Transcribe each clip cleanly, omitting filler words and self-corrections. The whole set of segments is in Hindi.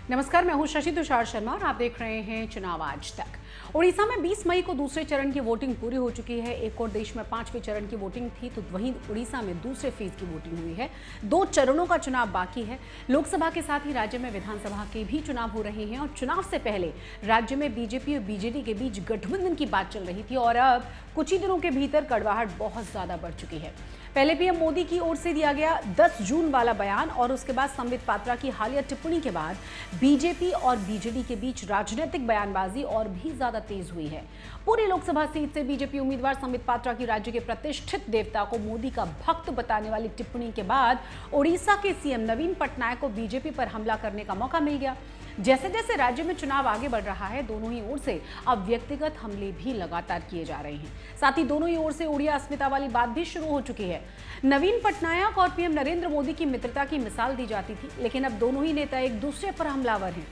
नमस्कार, मैं हूं शशि तुषार शर्मा और आप देख रहे हैं चुनाव आज तक। उड़ीसा में 20 मई को दूसरे चरण की वोटिंग पूरी हो चुकी है। एक और देश में 5वें चरण की वोटिंग थी तो वहीं उड़ीसा में दूसरे फेज की वोटिंग हुई है। 2 चरणों का चुनाव बाकी है। लोकसभा के साथ ही राज्य में विधानसभा के भी चुनाव हो रहे हैं और चुनाव से पहले राज्य में बीजेपी और बीजेडी के बीच गठबंधन की बात चल रही थी और अब कुछ ही दिनों के भीतर कड़वाहट बहुत ज्यादा बढ़ चुकी है। पहले पीएम मोदी की ओर से दिया गया 10 जून वाला बयान और उसके बाद संबित पात्रा की हालिया टिप्पणी के बाद बीजेपी और बीजेडी के बीच राजनीतिक बयानबाजी और भी ज्यादा तेज हुई है। पूरी लोकसभा सीट से बीजेपी उम्मीदवार संबित पात्रा की राज्य के प्रतिष्ठित देवता को मोदी का भक्त बताने वाली टिप्पणी के बाद उड़ीसा के सीएम नवीन पटनायक को बीजेपी पर हमला करने का मौका मिल गया। जैसे जैसे राज्य में चुनाव आगे बढ़ रहा है, दोनों ही ओर से अब व्यक्तिगत हमले भी लगातार किए जा रहे हैं। साथ ही दोनों ही ओर से उड़िया अस्मिता वाली बात भी शुरू हो चुकी है। नवीन पटनायक और पीएम नरेंद्र मोदी की मित्रता की मिसाल दी जाती थी, लेकिन अब दोनों ही नेता एक दूसरे पर हमलावर हैं।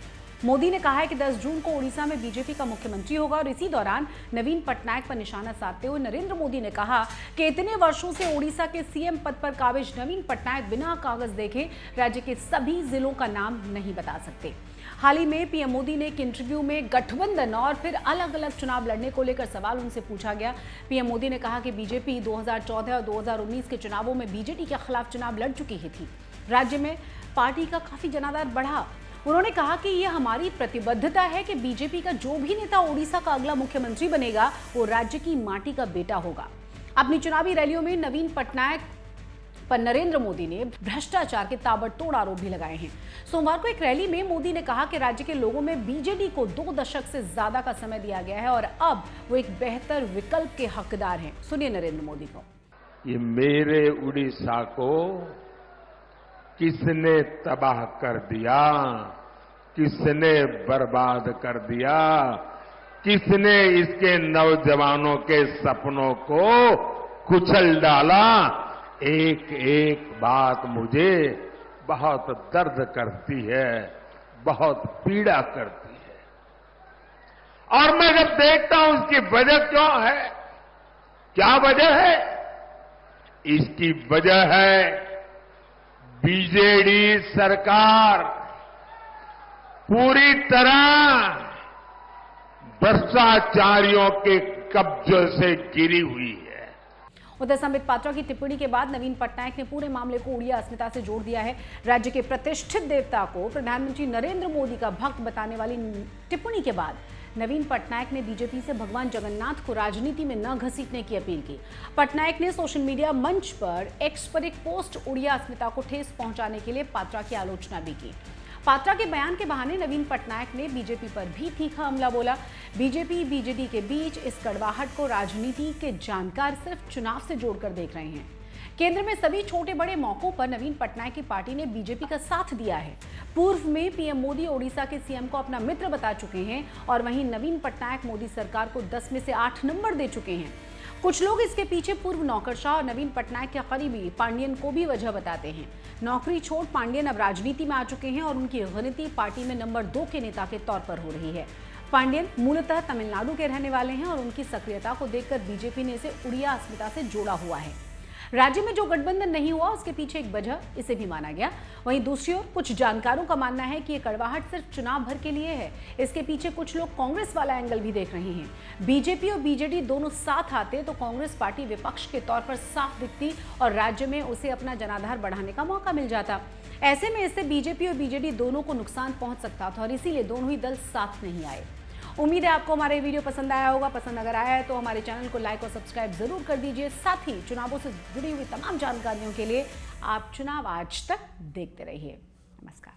मोदी ने कहा है कि 10 जून को उड़ीसा में बीजेपी का मुख्यमंत्री होगा और इसी दौरान नवीन पटनायक पर निशाना साधते हुए नरेंद्र मोदी ने कहा कि इतने वर्षों से उड़ीसा के सीएम पद पर काबिज नवीन पटनायक बिना कागज देखे राज्य के सभी जिलों का नाम नहीं बता सकते। हाल ही में पीएम मोदी ने एक इंटरव्यू में गठबंधन और फिर अलग अलग चुनाव लड़ने को लेकर सवाल उनसे पूछा गया। पीएम मोदी ने कहा कि बीजेपी 2014 और 2019 के चुनावों में बीजेडी के खिलाफ चुनाव लड़ चुकी ही थी। राज्य में पार्टी का काफी जनाधार बढ़ा। उन्होंने कहा कि यह हमारी प्रतिबद्धता है कि बीजेपी का जो भी नेता ओडिशा का अगला मुख्यमंत्री बनेगा वो राज्य की माटी का बेटा होगा। अपनी चुनावी रैलियों में नवीन पटनायक पर नरेंद्र मोदी ने भ्रष्टाचार के ताबड़तोड़ आरोप भी लगाए हैं। सोमवार को एक रैली में मोदी ने कहा कि राज्य के लोगों में बीजेडी को 2 दशक से ज्यादा का समय दिया गया है और अब वो एक बेहतर विकल्प के हकदार हैं। सुनिए नरेंद्र मोदी को। ये मेरे उड़ीसा को किसने तबाह कर दिया, किसने बर्बाद कर दिया, किसने इसके नौजवानों के सपनों को कुचल डाला, एक एक बात मुझे बहुत दर्द करती है, बहुत पीड़ा करती है। और मैं जब देखता हूं इसकी वजह क्यों है, क्या वजह है, इसकी वजह है बीजेडी सरकार पूरी तरह भ्रष्टाचारियों के कब्जे से गिरी हुई है। उधर संबित पात्रा की टिप्पणी के बाद नवीन पटनायक ने पूरे मामले को उड़िया अस्मिता से जोड़ दिया है। राज्य के प्रतिष्ठित देवता को प्रधानमंत्री नरेंद्र मोदी का भक्त बताने वाली टिप्पणी के बाद नवीन पटनायक ने बीजेपी से भगवान जगन्नाथ को राजनीति में न घसीटने की अपील की। पटनायक ने सोशल मीडिया मंच पर एक्स पर एक पोस्ट उड़िया अस्मिता को ठेस पहुंचाने के लिए पात्रा की आलोचना भी की। पात्रा के बयान के बहाने नवीन पटनायक ने बीजेपी पर भी तीखा हमला बोला। बीजेपी बीजेडी के बीच इस कड़वाहट को राजनीति के जानकार सिर्फ चुनाव से जोड़कर देख रहे हैं। केंद्र में सभी छोटे बड़े मौकों पर नवीन पटनायक की पार्टी ने बीजेपी का साथ दिया है। पूर्व में पीएम मोदी ओडिशा के सीएम को अपना मित्र बता चुके हैं और वहीं नवीन पटनायक मोदी सरकार को 10 में से 8 नंबर दे चुके हैं। कुछ लोग इसके पीछे पूर्व नौकरशाह और नवीन पटनायक के करीबी पांडियन को भी वजह बताते हैं। नौकरी छोड़ पांडियन अब राजनीति में आ चुके हैं और उनकी गिनती पार्टी में नंबर 2 के नेता के तौर पर हो रही है। पांडियन मूलतः तमिलनाडु के रहने वाले हैं और उनकी सक्रियता को देखकर बीजेपी ने इसे उड़िया अस्मिता से जोड़ा हुआ है। राज्य में जो गठबंधन नहीं हुआ उसके पीछे एक वजह इसे भी माना गया। वहीं दूसरी ओर कुछ जानकारों का मानना है कि ये कड़वाहट सिर्फ चुनाव भर के लिए है। इसके पीछे कुछ लोग कांग्रेस वाला एंगल भी देख रहे हैं। बीजेपी और बीजेडी दोनों साथ आते तो कांग्रेस पार्टी विपक्ष के तौर पर साफ दिखती और राज्य में उसे अपना जनाधार बढ़ाने का मौका मिल जाता। ऐसे में इससे बीजेपी और बीजेडी दोनों को नुकसान पहुंच सकता था और इसीलिए दोनों ही दल साथ नहीं आए। उम्मीद है आपको हमारा ये वीडियो पसंद आया होगा। पसंद अगर आया है तो हमारे चैनल को लाइक और सब्सक्राइब जरूर कर दीजिए। साथ ही चुनावों से जुड़ी हुई तमाम जानकारियों के लिए आप चुनाव आज तक देखते रहिए। नमस्कार।